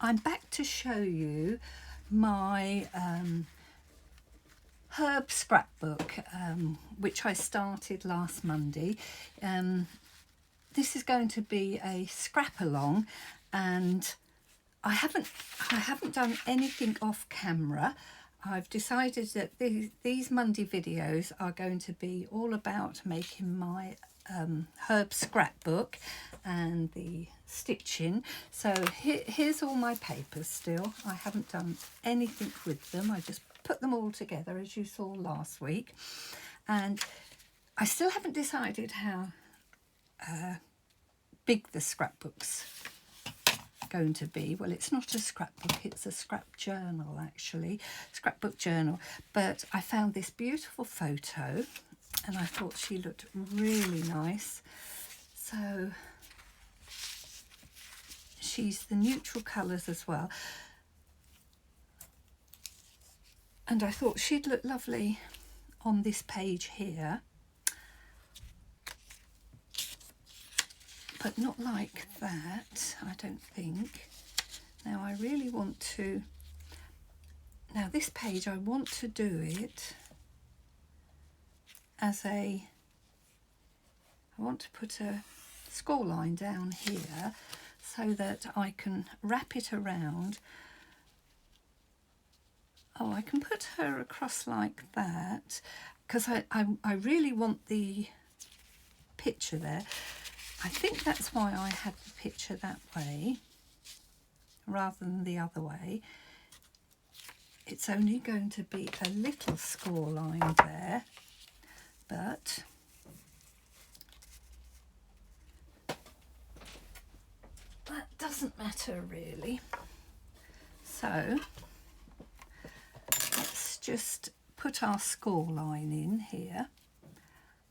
I'm back to show you my herb scrapbook, which I started last Monday. This is going to be a scrapalong, and I haven't done anything off camera. I've decided that these Monday videos are going to be all about making my herb scrapbook and the stitching. So here's all my papers still. I haven't done anything with them. I just put them all together as you saw last week, and I still haven't decided how big the scrapbook's going to be. Well, it's not a scrapbook, it's a scrap journal actually, scrapbook journal. But I found this beautiful photo and I thought she looked really nice. So she's the neutral colours as well, and I thought she'd look lovely on this page here, but not like that, I don't think. Now I really want to, now this page I want to do it as I want to put a score line down here so that I can wrap it around. Oh, I can put her across like that because I really want the picture there. I think that's why I had the picture that way rather than the other way. It's only going to be a little score line there, but that doesn't matter really. So let's just put our score line in here.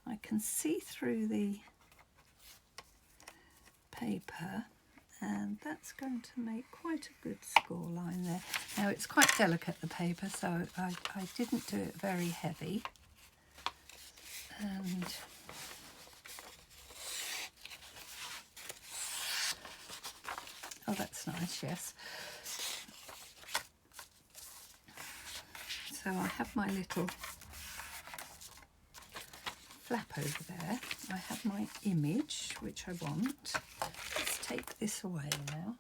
I can see through the paper, and that's going to make quite a good score line there. Now it's quite delicate, the paper, so I didn't do it very heavy. And oh, that's nice, yes. So I have my little flap over there. I have my image, which I want. Let's take this away now.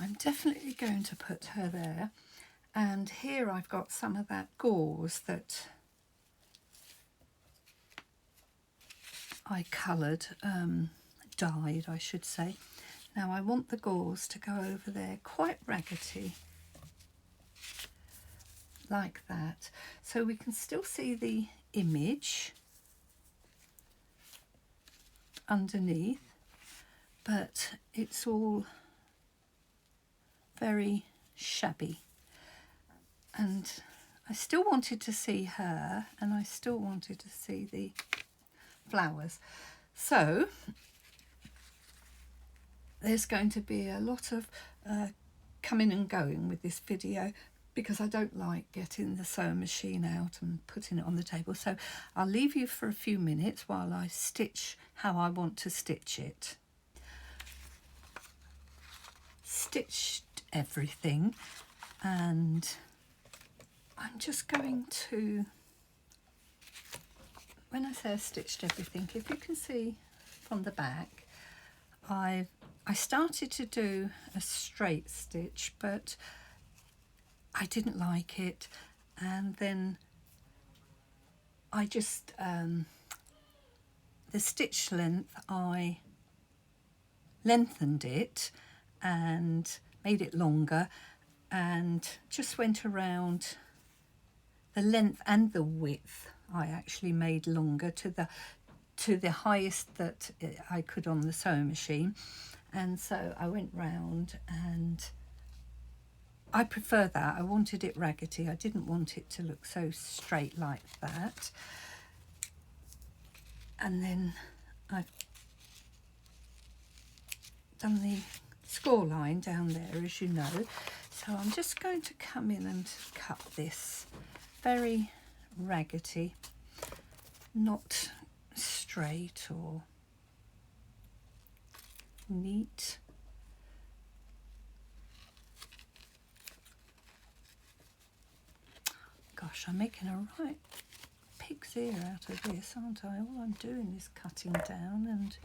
I'm definitely going to put her there. And here I've got some of that gauze that I coloured, dyed I should say. Now I want the gauze to go over there quite raggedy, like that, so we can still see the image underneath, but it's all very shabby. And I still wanted to see her, and I still wanted to see the flowers. So there's going to be a lot of coming and going with this video, because I don't like getting the sewing machine out and putting it on the table. So I'll leave you for a few minutes while I stitch how I want to stitch it. Stitched everything, and I'm just going to, when I say I stitched everything, if you can see from the back, I started to do a straight stitch, but I didn't like it, and then I just the stitch length, I lengthened it and made it longer, and just went around the length and the width. I actually made longer to the highest that I could on the sewing machine, and so I went round, and I prefer that. I wanted it raggedy. I didn't want it to look so straight like that. And then I've done the score line down there, as you know. So I'm just going to come in and cut this very raggedy, not straight or neat. Gosh, I'm making a right pig's ear out of this, aren't I? All I'm doing is cutting down, and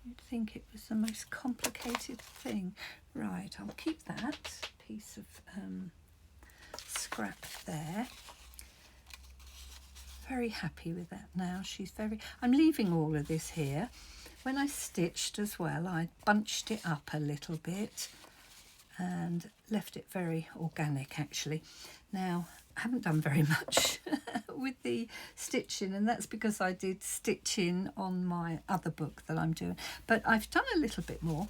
you'd think it was the most complicated thing. Right, I'll keep that piece of scrap there. Very happy with that now. I'm leaving all of this here. When I stitched as well, I bunched it up a little bit and left it very organic actually. Now, I haven't done very much with the stitching, and that's because I did stitching on my other book that I'm doing, but I've done a little bit more.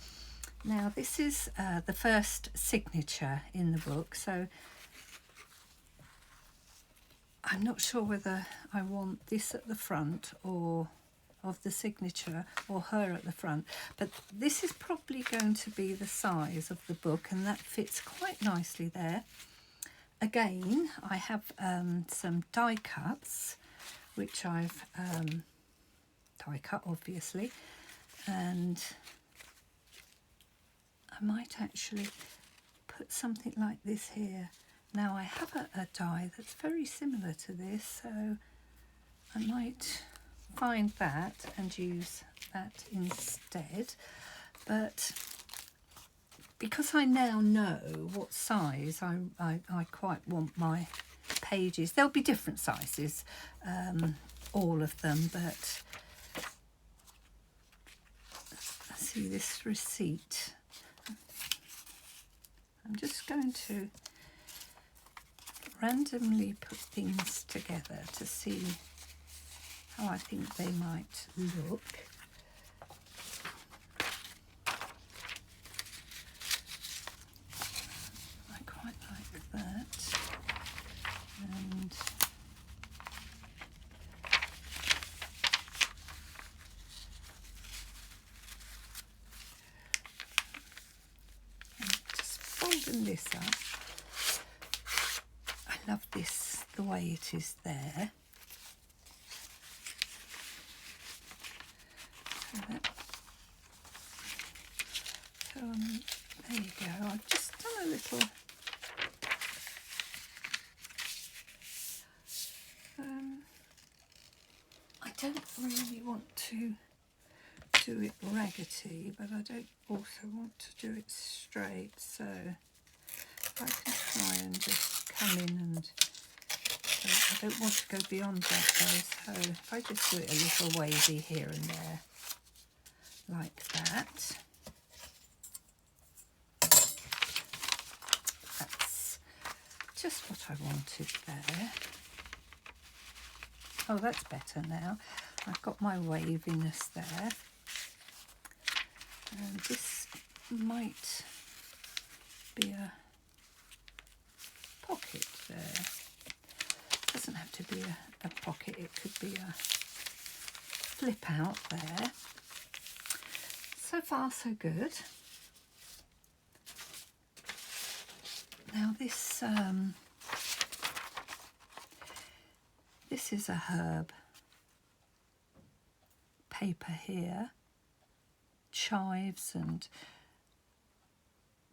Now, this is the first signature in the book, so I'm not sure whether I want this at the front or of the signature or her at the front, but this is probably going to be the size of the book, and that fits quite nicely there. Again, I have some die cuts which I've die cut obviously, and I might actually put something like this here. Now, I have a die that's very similar to this, so I might find that and use that instead. But because I now know what size I quite want my pages, there'll be different sizes, all of them, but I see this receipt. I'm just going to randomly put things together to see how I think they might look. I quite like that. And just folding this up. I love this, the way it is there. So there you go. I've just done a little I don't really want to do it raggedy, but I don't also want to do it straight, so I can try and just come in, and I don't want to go beyond that though, so if I just do it a little wavy here and there like that, that's just what I wanted there. Oh, that's better now. I've got my waviness there. And this might be a pocket there. It doesn't have to be a pocket, it could be a flip out there. So far so good. Now this this is a herb paper here, chives and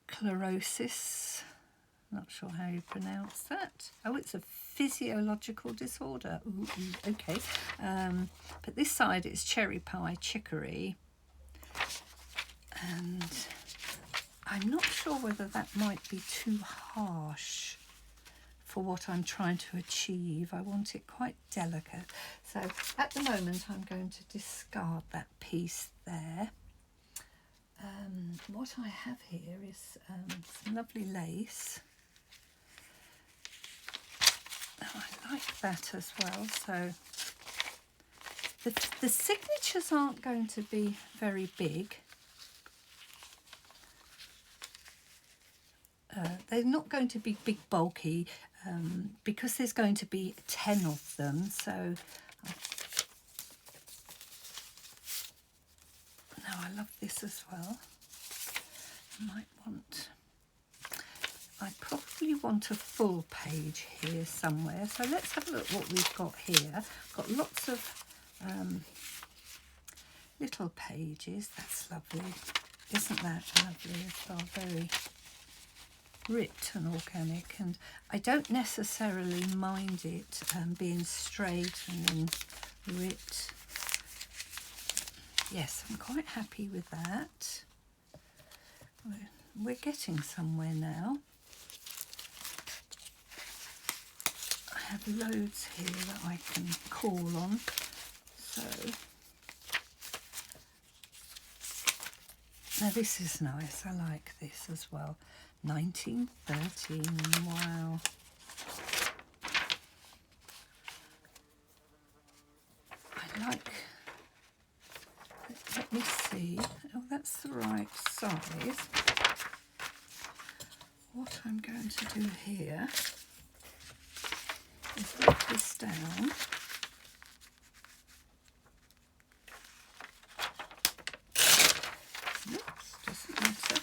chlorosis. Not sure how you pronounce that. Oh, it's a physiological disorder. Ooh, okay. But this side is cherry pie chicory. And I'm not sure whether that might be too harsh for what I'm trying to achieve. I want it quite delicate. So at the moment I'm going to discard that piece there. What I have here is some lovely lace. Oh, I like that as well. So the signatures aren't going to be very big. They're not going to be big, bulky, because there's going to be 10 of them. So now I love this as well. I might want, I probably want a full page here somewhere. So let's have a look what we've got here. Got lots of little pages. That's lovely. Isn't that lovely as well? Very ripped and organic, and I don't necessarily mind it being straight and then ripped. Yes, I'm quite happy with that. We're getting somewhere now. I have loads here that I can call on. So now this is nice. I like this as well. 1913. Wow. I like. Let me see. Oh, that's the right size. What I'm going to do here is put this down. Oops, doesn't matter.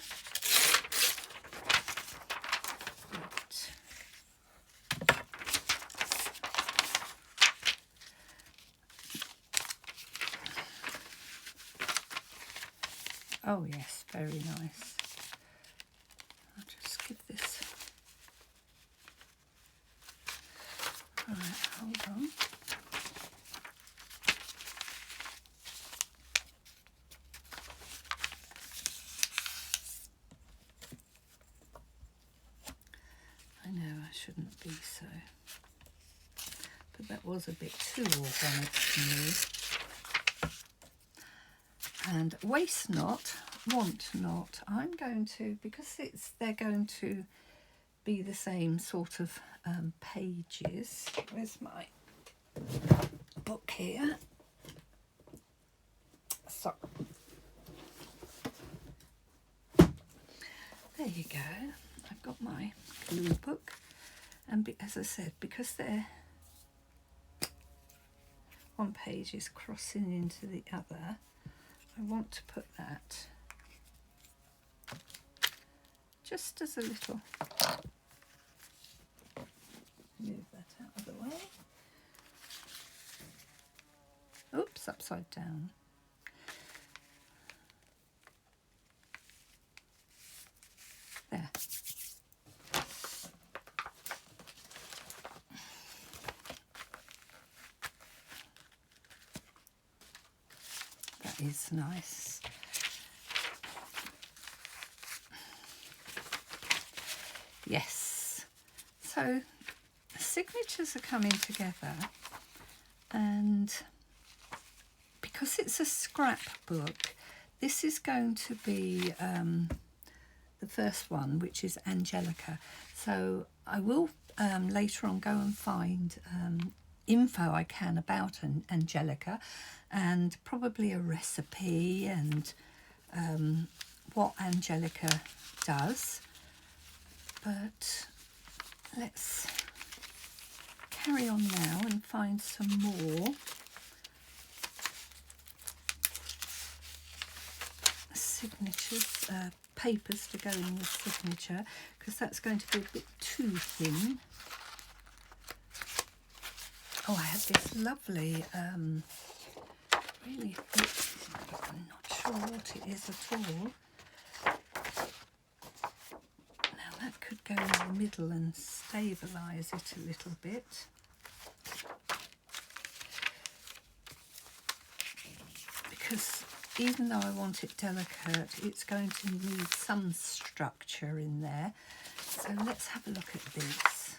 Right. Oh yes, very nice. I'll just give this. Right, hold on. I know I shouldn't be so, but that was a bit too organic for me. And waste not, want not. I'm going to, because they're going to be the same sort of pages. Where's my book here? So there you go. I've got my glue book, and as I said, because they're one page is crossing into the other, I want to put that just as a little, move that out of the way. Oops, upside down. There. That is nice. Yes. So signatures are coming together, and because it's a scrapbook, this is going to be the first one, which is Angelica. So I will later on go and find info I can about Angelica, and probably a recipe and what Angelica does. But let's carry on now and find some more signatures, papers to go in with signature, because that's going to be a bit too thin. Oh, I have this lovely, really thick, I'm not sure what it is at all. Now that could go in the middle and stabilise it a little bit. Because even though I want it delicate, it's going to need some structure in there. So let's have a look at this.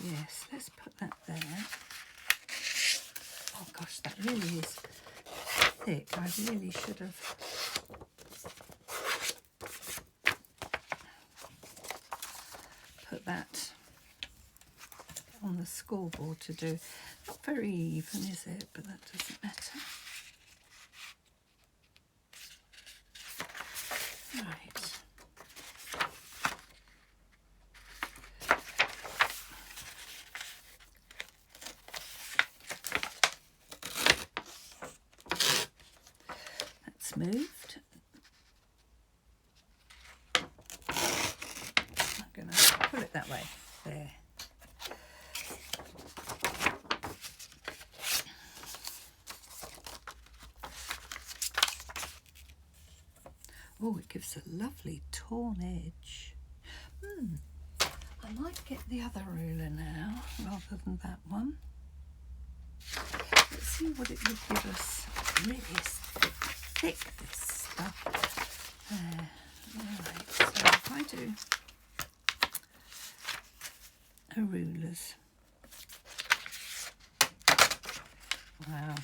Yes, let's put that there. Oh gosh, that really is thick. I really should have put that on the scoreboard to do. Not very even, is it? But that doesn't matter. Right. smoothed. I'm going to pull it that way. There. Oh, it gives a lovely torn edge. I might get the other ruler now rather than that one. Let's see what it would give us. Really thick this stuff. There. Right, so if I do a rulers. Wow.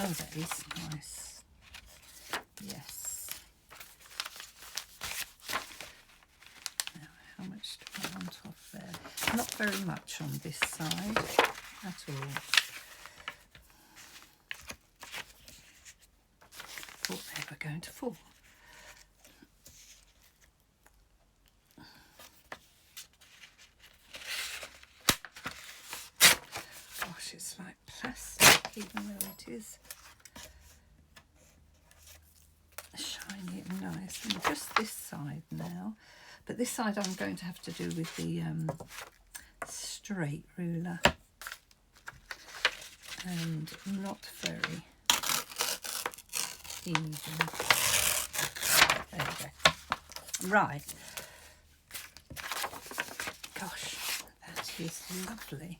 Oh, that is nice. Yes. Now, how much do I want off there? Not very much on this side at all. Thought they were going to fall. Gosh, it's like plastic, even though it is shiny and nice. And just this side now, but this side I'm going to have to do with the straight ruler, and not very even. There we go. Right. Gosh, that is lovely.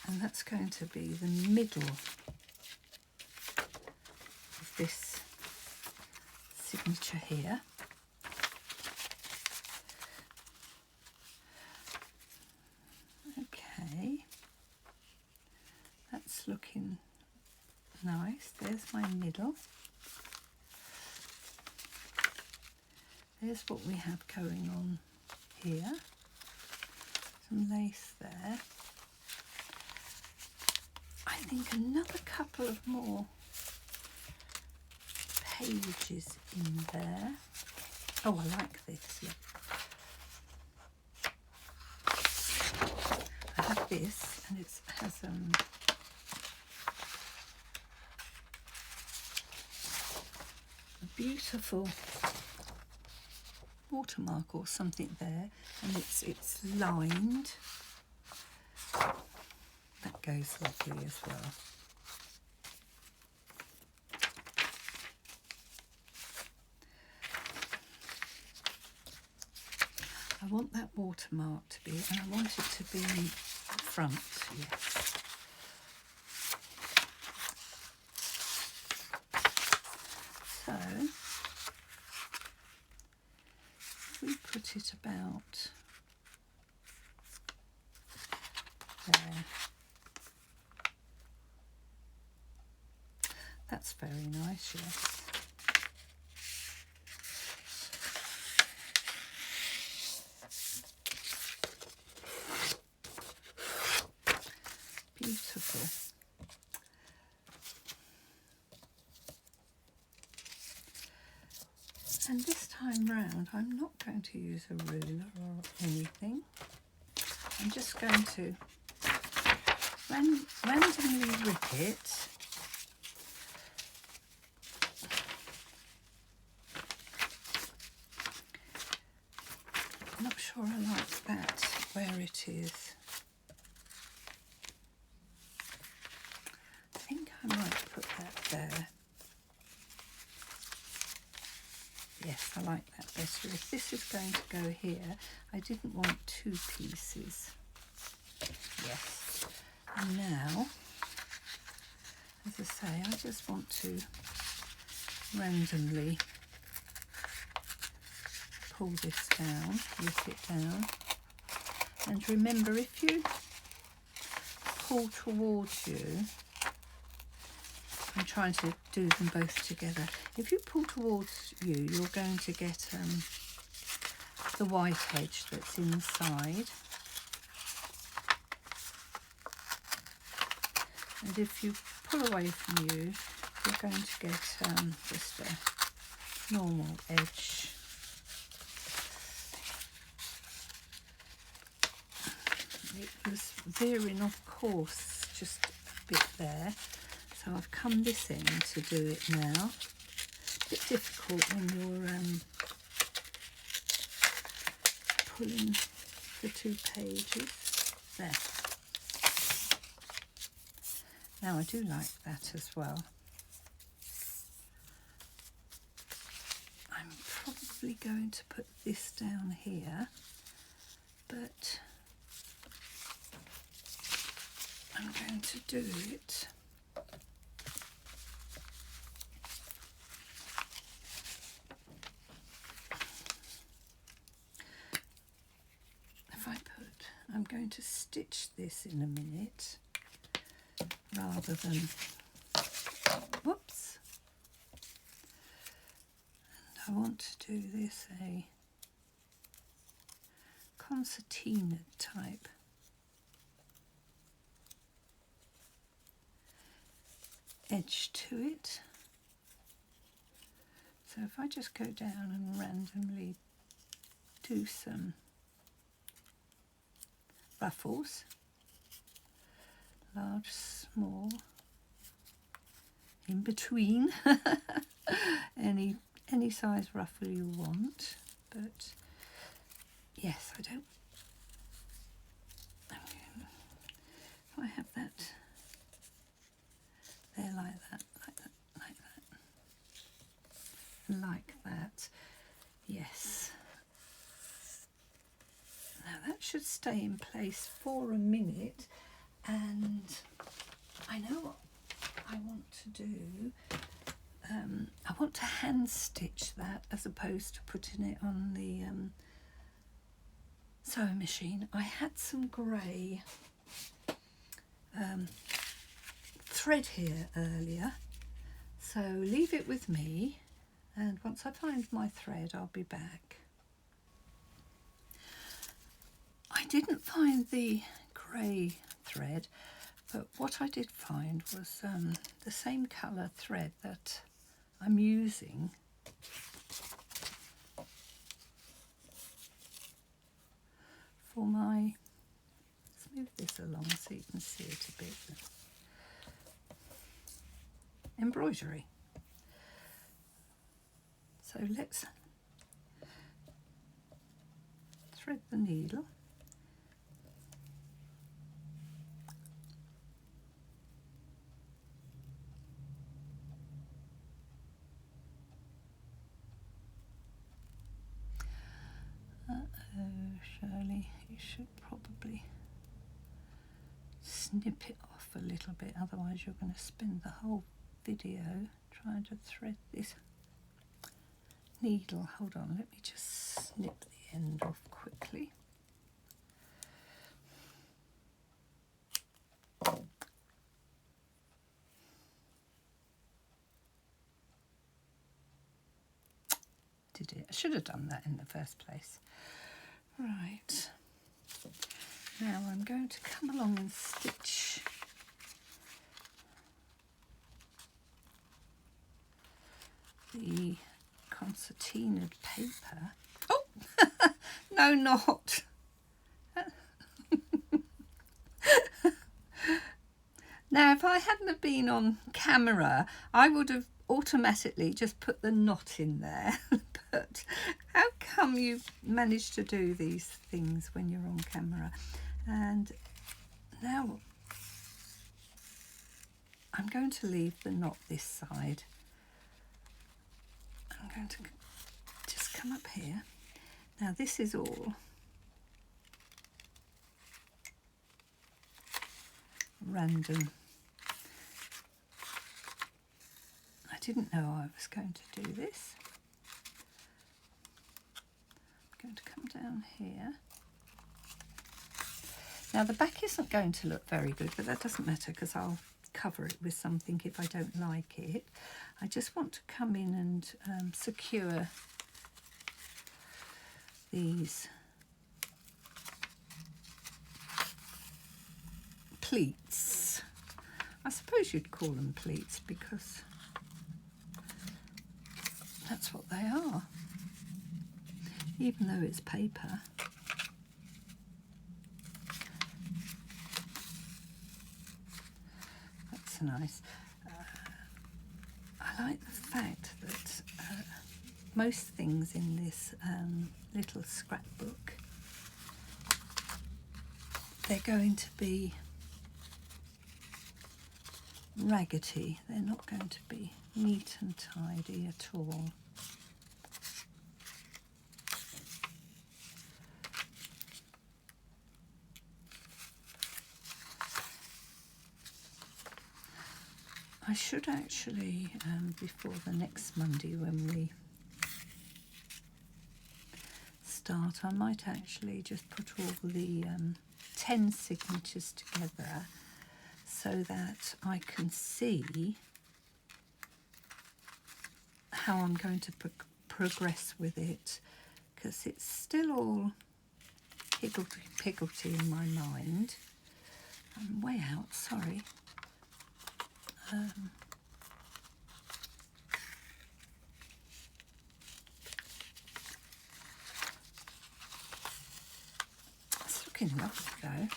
And that's going to be the middle of this signature here. Okay, that's looking nice. There's my middle. There's what we have going on here. Some lace there. I think another couple of more pages in there. Oh, I like this. Yeah. I have this, and it has a beautiful watermark or something there, and it's lined. That goes lovely as well. I want that watermark to be, and I want it to be front, yes. So, if we put it about there. That's very nice, yes. Beautiful. And this time round, I'm not going to use a ruler or anything. I'm just going to randomly rip it. I'm not sure I like that where it is. I think I might put that there. Yes, I like that better. If this is going to go here, I didn't want two pieces. Yes. And now, as I say, I just want to randomly pull this down, rip it down. And remember, if you pull towards you, I'm trying to do them both together. If you pull towards you, you're going to get the white edge that's inside. And if you pull away from you, you're going to get just a normal edge. It was veering off course just a bit there. So I've come this end to do it now. A bit difficult when you're pulling the 2 pages. There. Now I do like that as well. I'm probably going to put this down here, but I'm going to do it I'm going to stitch this in a minute rather than, whoops, and I want to do this a concertina type. Edge to it. So if I just go down and randomly do some ruffles, large, small, in between, any size ruffle you want, but yes, I don't, if I have that there like that, like that, like that, like that, yes. Now that should stay in place for a minute, and I know what I want to do. I want to hand stitch that as opposed to putting it on the sewing machine. I had some grey thread here earlier, so leave it with me, and once I find my thread I'll be back. I didn't find the grey thread, but what I did find was the same colour thread that I'm using for my, let's move this along so you can see it a bit, embroidery. So let's thread the needle. Shirley, you should probably snip it off a little bit, otherwise you're going to spend the whole video trying to thread this needle. Hold on, let me just snip the end off quickly. Did it? I should have done that in the first place. Right, now I'm going to come along and stitch the concertinaed paper. Oh, no, not. Now, if I hadn't have been on camera, I would have automatically just put the knot in there. But how come you managed to do these things when you're on camera? And now I'm going to leave the knot this side. I'm going to just come up here. Now this is all random. I didn't know I was going to do this. I'm going to come down here. Now the back isn't going to look very good, but that doesn't matter because I'll cover it with something if I don't like it. I just want to come in and secure these pleats. I suppose you'd call them pleats because that's what they are, even though it's paper. that's nice. I like the fact that most things in this little scrapbook, they're going to be raggedy. They're not going to be neat and tidy at all. I should actually, before the next Monday when we start, I might actually just put all the 10 signatures together so that I can see how I'm going to progress with it, because it's still all higgledy-piggledy in my mind. I'm way out, sorry. It's looking lovely though,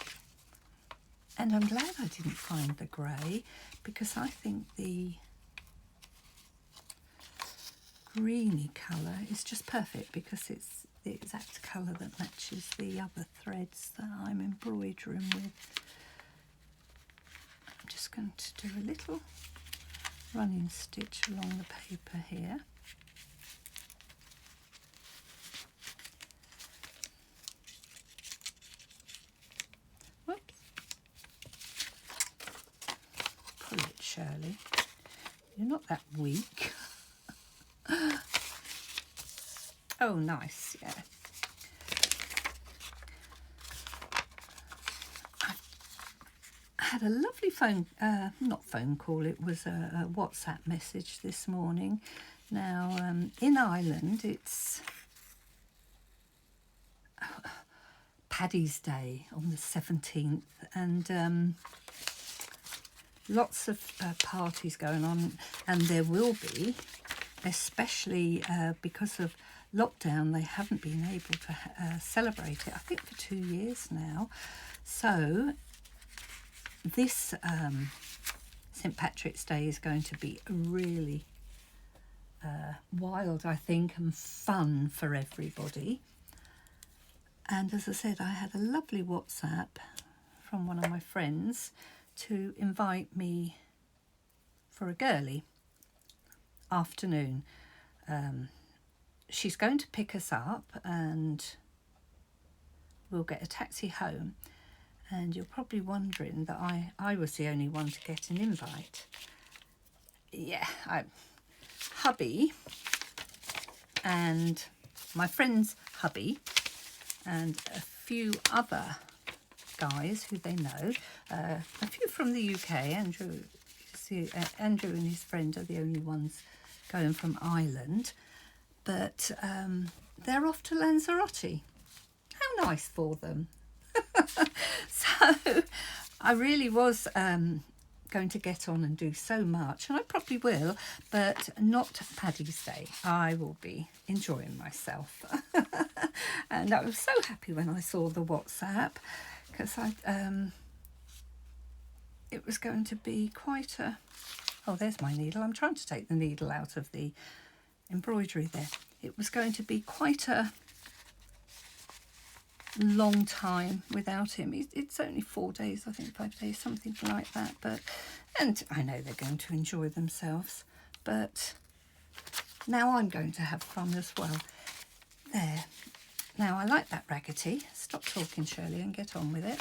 and I'm glad I didn't find the grey, because I think the greeny colour is just perfect, because it's the exact colour that matches the other threads that I'm embroidering with. I'm just going to do a little running stitch along the paper here. Whoops. Pull it, Shirley. You're not that weak. Oh, nice, yeah. I had a lovely not phone call, it was a WhatsApp message this morning. Now, in Ireland, it's Paddy's Day on the 17th, and lots of parties going on, and there will be, especially because of lockdown, they haven't been able to celebrate it, I think, for 2 years now. So this St. Patrick's Day is going to be really wild, I think, and fun for everybody. And as I said, I had a lovely WhatsApp from one of my friends to invite me for a girly afternoon. She's going to pick us up and we'll get a taxi home. And you're probably wondering that I was the only one to get an invite. Yeah, hubby and my friend's hubby and a few other guys who they know, a few from the UK. Andrew and his friend are the only ones going from Ireland, but they're off to Lanzarote. How nice for them. So I really was going to get on and do so much, and I probably will, but not Paddy's Day. I will be enjoying myself. And I was so happy when I saw the WhatsApp, because it was going to be quite a... Oh, there's my needle. I'm trying to take the needle out of the embroidery there. It was going to be quite a long time without him. It's only 4 days, I think, 5 days, something like that. But and I know they're going to enjoy themselves, but now I'm going to have fun as well. There. Now, I like that raggedy. Stop talking, Shirley, and get on with it.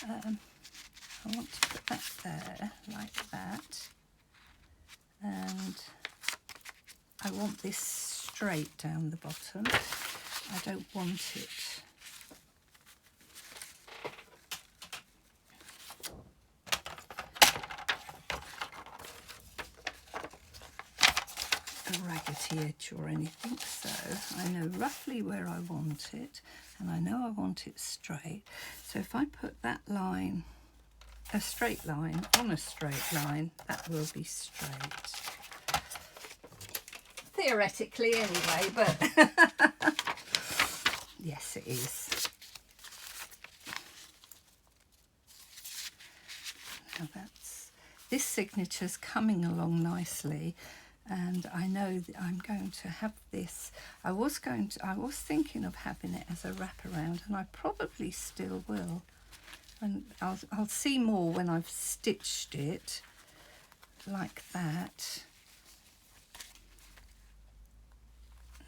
I want to put that there like that, and I want this straight down the bottom. I don't want it a raggedy edge or anything, so I know roughly where I want it, and I know I want it straight. So if I put that line, a straight line on a straight line, that will be straight. Theoretically anyway, but yes, it is. Now this signature's coming along nicely, and I know that I'm going to have this. I was thinking of having it as a wraparound, and I probably still will. And I'll see more when I've stitched it like that.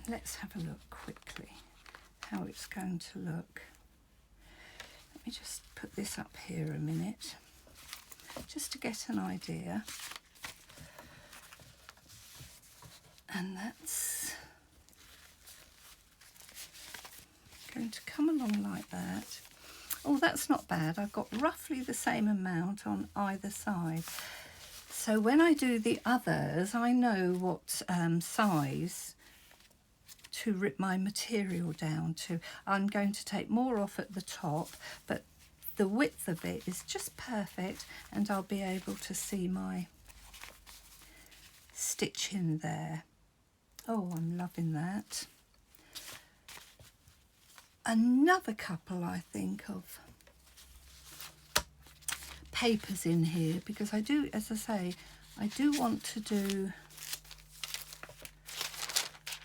Let's have a look quickly how it's going to look. Let me just put this up here a minute, just to get an idea. And that's going to come along like that. Oh, that's not bad. I've got roughly the same amount on either side. So when I do the others, I know what size to rip my material down to. I'm going to take more off at the top, but the width of it is just perfect, and I'll be able to see my stitch in there. Oh, I'm loving that. Another couple, I think, of papers in here, because I do, as I say, I do want to do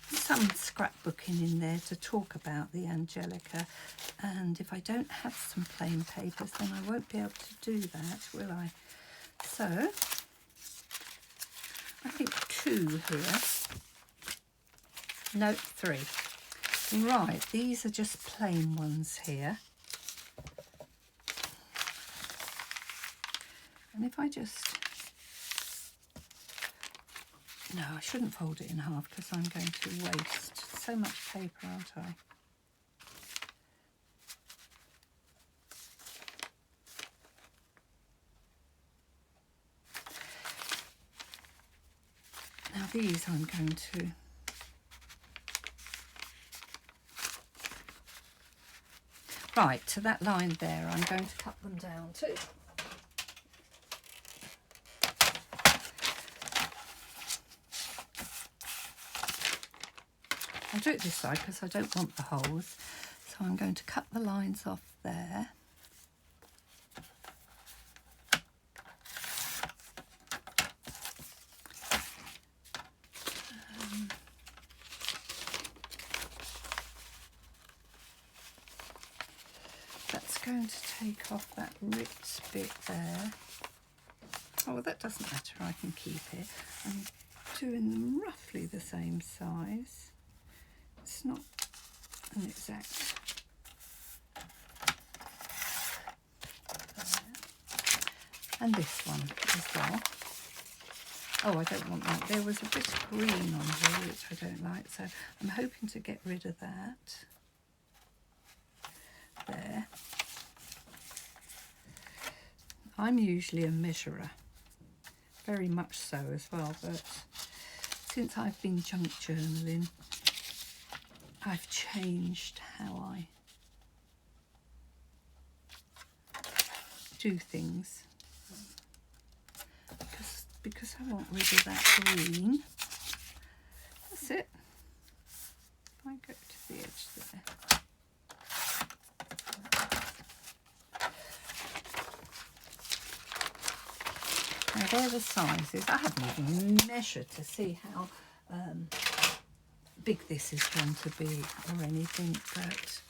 some scrapbooking in there to talk about the Angelica, and if I don't have some plain papers, then I won't be able to do that, will I? So I think 2 here. No, 3. Right, these are just plain ones here. And if I just... No, I shouldn't fold it in half, because I'm going to waste so much paper, aren't I? Now these I'm going to... Right, to that line there, I'm going to cut them down too. I'll do it this side because I don't want the holes. So I'm going to cut the lines off there. That's going to take off that ripped bit there. Oh, well, that doesn't matter, I can keep it. I'm doing them roughly the same size. It's not an exact. And this one as well. Oh, I don't want that. There was a bit of green on here which I don't like, so I'm hoping to get rid of that. There. I'm usually a measurer, very much so as well, but since I've been junk journaling, I've changed how I do things, because I want rid of that green. That's it. If I go to the edge there. Now they're the sizes. I haven't even measured to see how big this is going to be or anything, but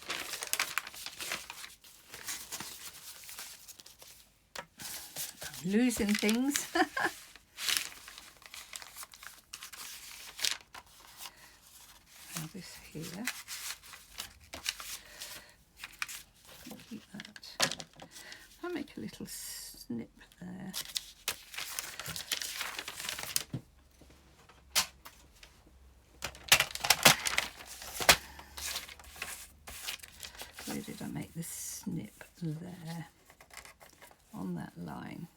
I'm losing things. Now this here, keep that. I'll make a little snip there. Where did I make the snip? There, on that line.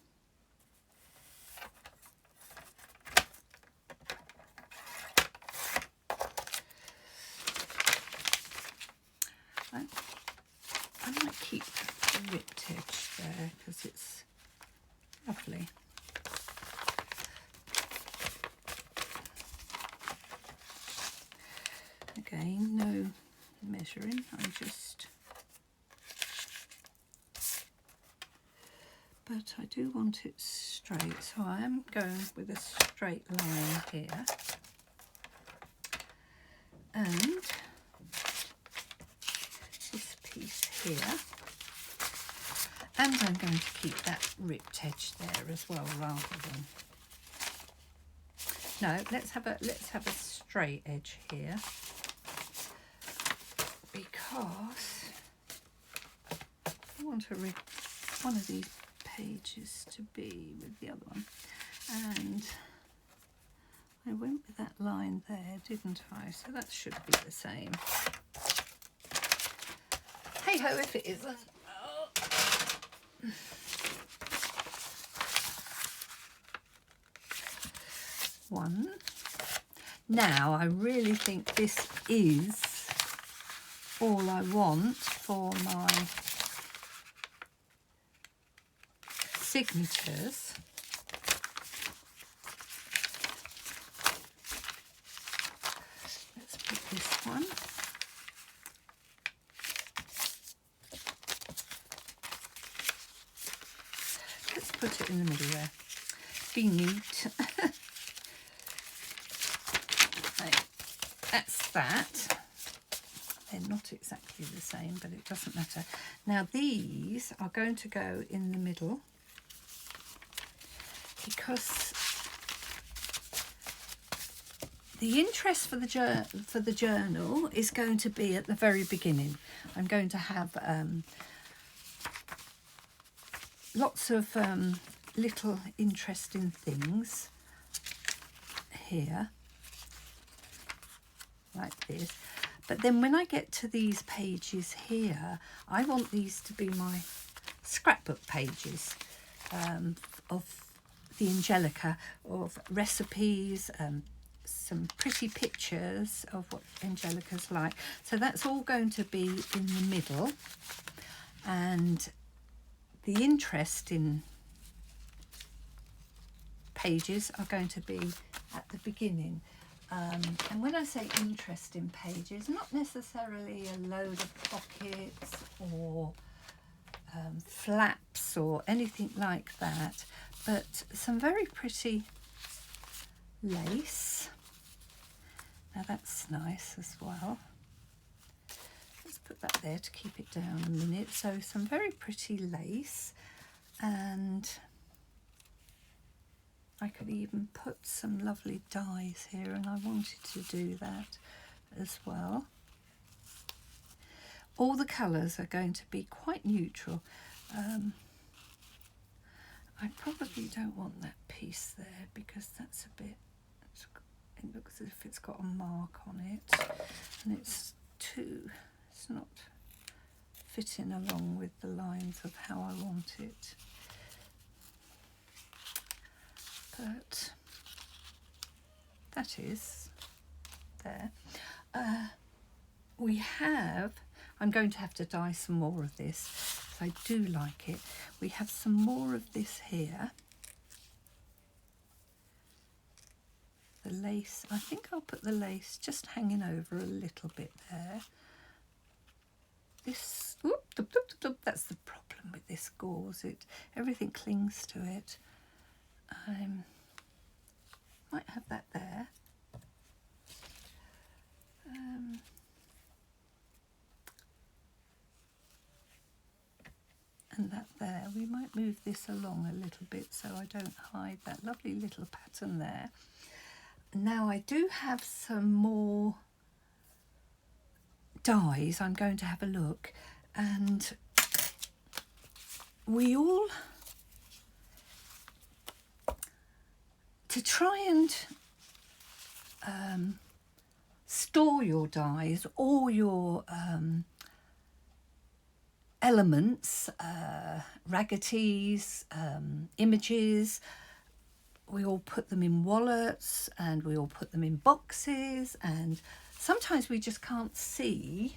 I might keep the ripped edge there because it's lovely. Again, no measuring, I'm just... But I do want it straight. straight, so I am going with a straight line here, and this piece here, and I'm going to keep that ripped edge there as well, rather than, no, let's have a straight edge here, because I want to rip one of these pages to be with the other one, and I went with that line there, didn't I? So that should be the same. Hey ho if it isn't. Oh. One. Now I really think this is all I want for my signatures. Let's put this one. Let's put it in the middle there. Be neat. Right. That's that. They're not exactly the same, but it doesn't matter. Now these are going to go in the middle, because the interest for the journal is going to be at the very beginning. I'm going to have lots of little interesting things here, like this. But then when I get to these pages here, I want these to be my scrapbook pages of the Angelica, of recipes, some pretty pictures of what Angelica's like. So that's all going to be in the middle, and the interesting pages are going to be at the beginning. And when I say interesting pages, not necessarily a load of pockets or flaps or anything like that, but some very pretty lace. Now that's nice as well. Let's put that there to keep it down a minute. So some very pretty lace, and I could even put some lovely dies here, and I wanted to do that as well. All the colours are going to be quite neutral. I probably don't want that piece there, because that's a bit, it looks as if it's got a mark on it, and it's not fitting along with the lines of how I want it. But that is there. I'm going to have to dye some more of this. I do like it. We have some more of this here. The lace, I think I'll put the lace just hanging over a little bit there. This, that's the problem with this gauze. Everything clings to it. Might have that there. And that there. We might move this along a little bit so I don't hide that lovely little pattern there. Now I do have some more dies. I'm going to have a look, and we all, to try and store your dies or your elements, raggeties, images. We all put them in wallets, and we all put them in boxes, and sometimes we just can't see.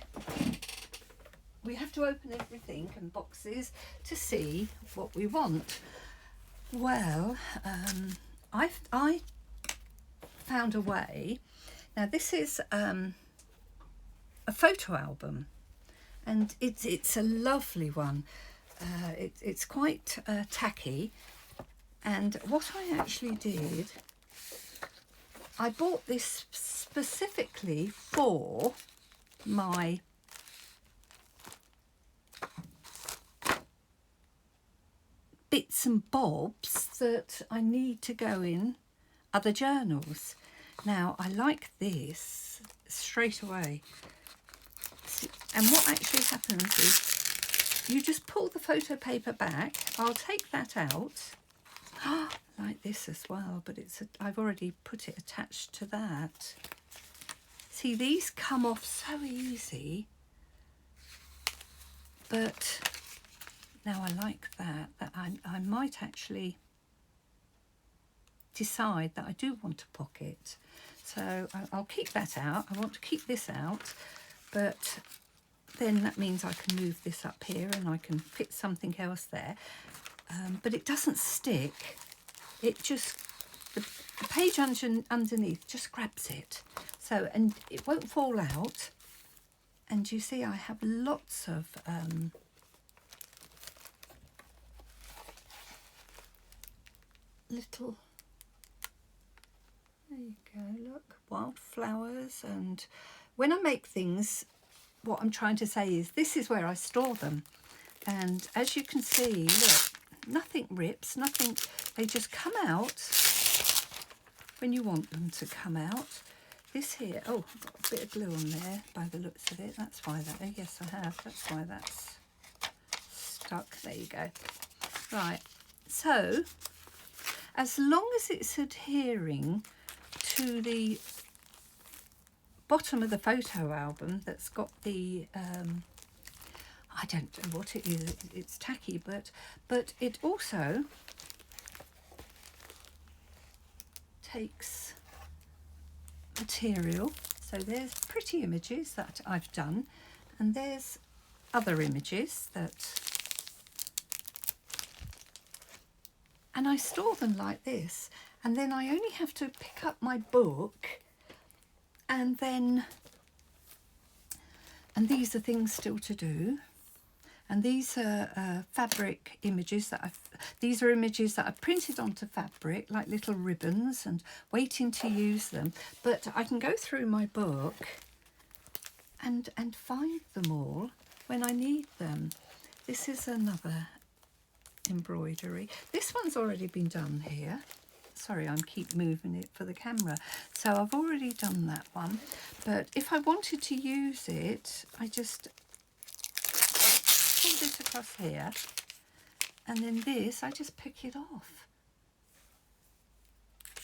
We have to open everything and boxes to see what we want. Well, I found a way. Now this is a photo album, and it's a lovely one. It's quite tacky, And what I actually did, I bought this specifically for my bits and bobs that I need to go in other journals. Now, I like this straight away. And what actually happens is you just pull the photo paper back. I'll take that out like this as well, but I've already put it attached to that. See, these come off so easy, but now I like that I might actually decide that I do want a pocket. So I'll keep that out. I want to keep this out, but then that means I can move this up here and I can fit something else there. But it doesn't stick. It just, the page underneath just grabs it. So, and it won't fall out. And you see I have lots of little, there you go, look, wildflowers. And when I make things, what I'm trying to say is this is where I store them. And as you can see, look, nothing rips, nothing, they just come out when you want them to come out. This here, oh, I've got a bit of glue on there by the looks of it. That's why that, oh yes I have, that's why that's stuck. There you go. Right, so as long as it's adhering to the bottom of the photo album that's got the, I don't know what it is, it's tacky, but it also takes material. So there's pretty images that I've done, and there's other images that, and I store them like this, and then I only have to pick up my book, and then, and these are things still to do. And these are fabric images that these are images that I've printed onto fabric, like little ribbons, and waiting to use them. But I can go through my book and find them all when I need them. This is another embroidery. This one's already been done here. Sorry, I keep moving it for the camera. So I've already done that one. But if I wanted to use it, I just pull this across here, and then this, I just pick it off.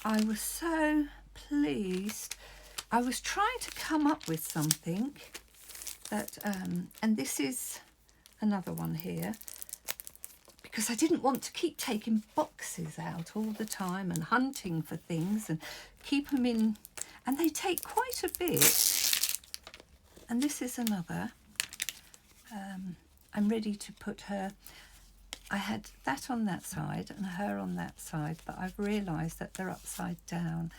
I was so pleased. I was trying to come up with something that, and this is another one here, because I didn't want to keep taking boxes out all the time and hunting for things and keep them in, and they take quite a bit. And this is another. I'm ready to put her, I had that on that side and her on that side, but I've realised that they're upside down.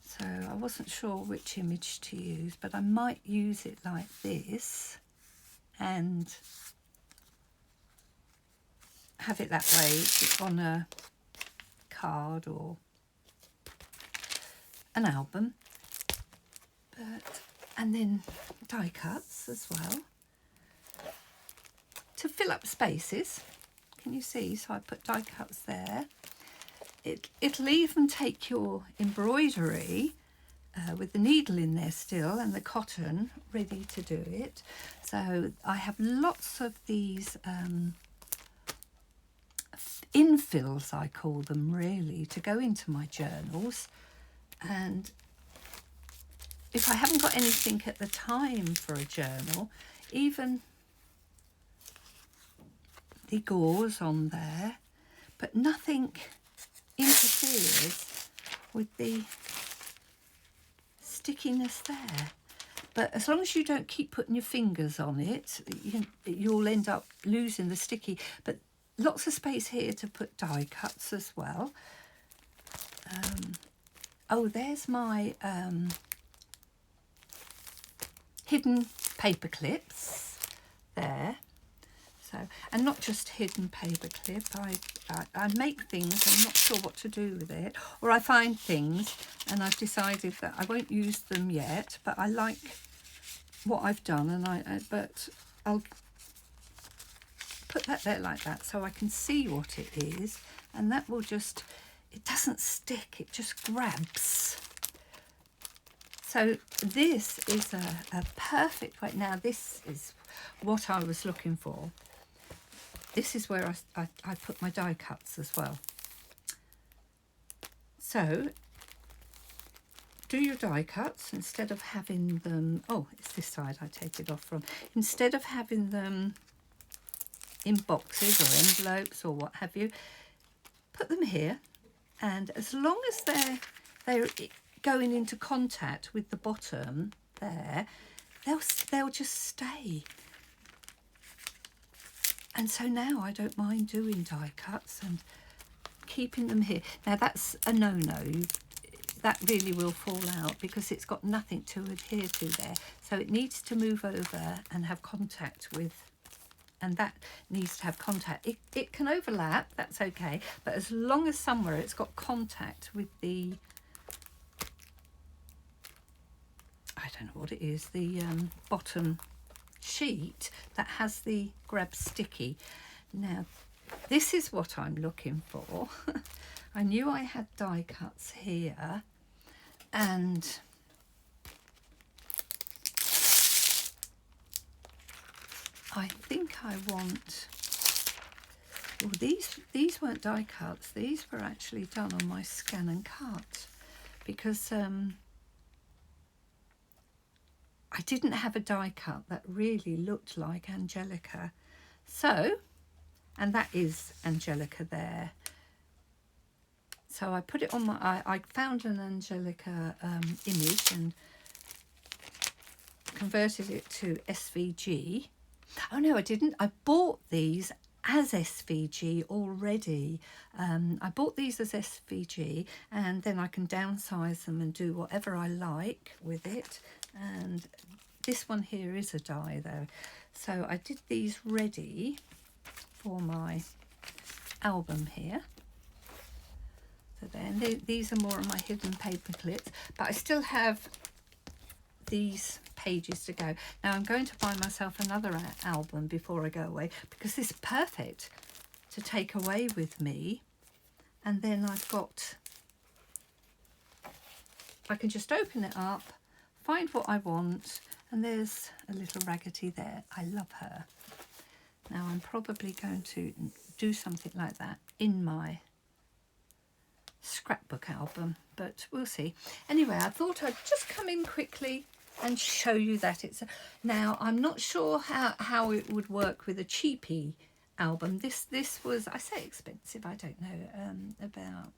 So I wasn't sure which image to use, but I might use it like this and have it that way on a card or an album. But, and then die cuts as well, to fill up spaces. Can you see? So I put die cuts there. It'll even take your embroidery with the needle in there still and the cotton ready to do it. So I have lots of these infills, I call them, really, to go into my journals. And if I haven't got anything at the time for a journal, even the gauze on there, but nothing interferes with the stickiness there. But as long as you don't keep putting your fingers on it, you'll end up losing the sticky. But lots of space here to put die cuts as well. Oh, there's my hidden paper clips there. So, and not just hidden paper clip. I make things, I'm not sure what to do with it, or I find things and I've decided that I won't use them yet, but I like what I've done, and but I'll put that there like that so I can see what it is, and that will just, it doesn't stick, it just grabs. So this is a perfect way. Now this is what I was looking for. This is where I put my die cuts as well. So do your die cuts instead of having them, oh, it's this side I take it off from. Instead of having them in boxes or envelopes or what have you, put them here, and as long as they're going into contact with the bottom there, they'll just stay. And so now I don't mind doing die cuts and keeping them here. Now that's a no-no. That really will fall out because it's got nothing to adhere to there. So it needs to move over and have contact with, and that needs to have contact. It can overlap, that's okay, but as long as somewhere it's got contact with the, I don't know what it is, the bottom sheet that has the grab sticky. Now this is what I'm looking for. I knew I had die cuts here, and I think I want, well, these weren't die cuts, these were actually done on my scan and cut, because I didn't have a die cut that really looked like Angelica. So, and that is Angelica there. So I put it on my, I found an Angelica image and converted it to SVG. Oh no, I didn't. I bought these as SVG already. I bought these as SVG, and then I can downsize them and do whatever I like with it. And this one here is a die though. So I did these ready for my album here. So then these are more of my hidden paper clips, but I still have these pages to go. Now I'm going to buy myself another album before I go away, because this is perfect to take away with me. And then I've got, I can just open it up, find what I want, and there's a little Raggedy there. I love her. Now I'm probably going to do something like that in my scrapbook album, but we'll see. Anyway, I thought I'd just come in quickly and show you that it's now I'm not sure how it would work with a cheapy album. This was, I say expensive, I don't know, about,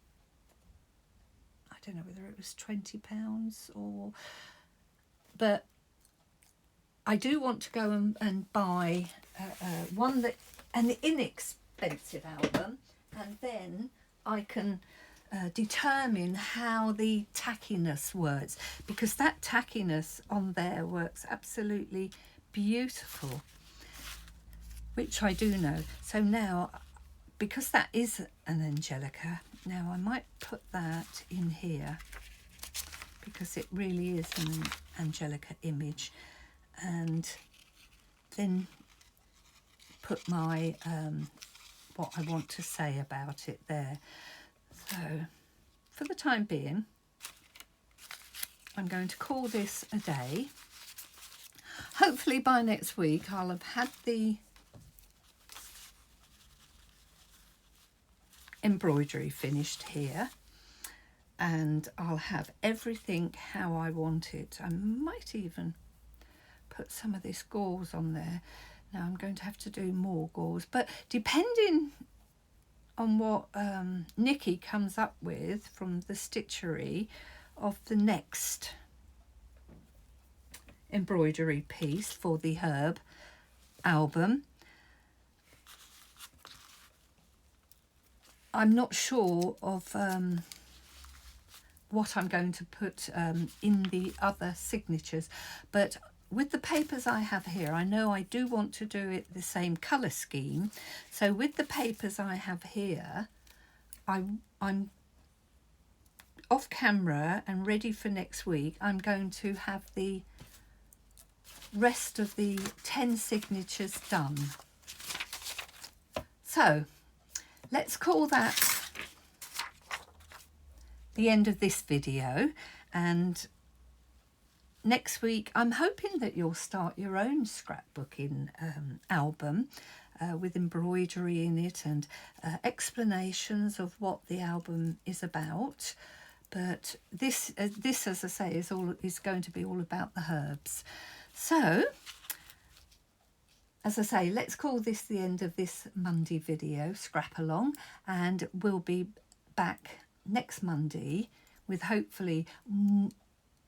I don't know whether it was £20 or, but I do want to go and buy one that, an inexpensive album, and then I can determine how the tackiness works, because that tackiness on there works absolutely beautiful, which I do know. So now, because that is an Angelica, now I might put that in here because it really is an Angelica image, and then put my what I want to say about it there. So for the time being, I'm going to call this a day. Hopefully by next week I'll have had the embroidery finished here, and I'll have everything how I want it. I might even put some of this gauze on there. Now I'm going to have to do more gauze, but depending on what Nicki comes up with from the Stitchery of the next embroidery piece for the Herb album, I'm not sure of what I'm going to put in the other signatures, but with the papers I have here, I know I do want to do it the same colour scheme. So with the papers I have here, I'm off camera and ready for next week. I'm going to have the rest of the 10 signatures done. So let's call that the end of this video, and next week I'm hoping that you'll start your own scrapbooking album with embroidery in it and explanations of what the album is about. But this as I say, is going to be all about the herbs. So, as I say, let's call this the end of this Monday video, Scrapalong, and we'll be back next Monday with hopefully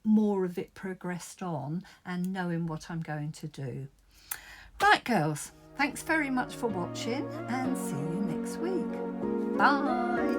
more of it progressed on and knowing what I'm going to do. Right, girls, thanks very much for watching and see you next week. Bye.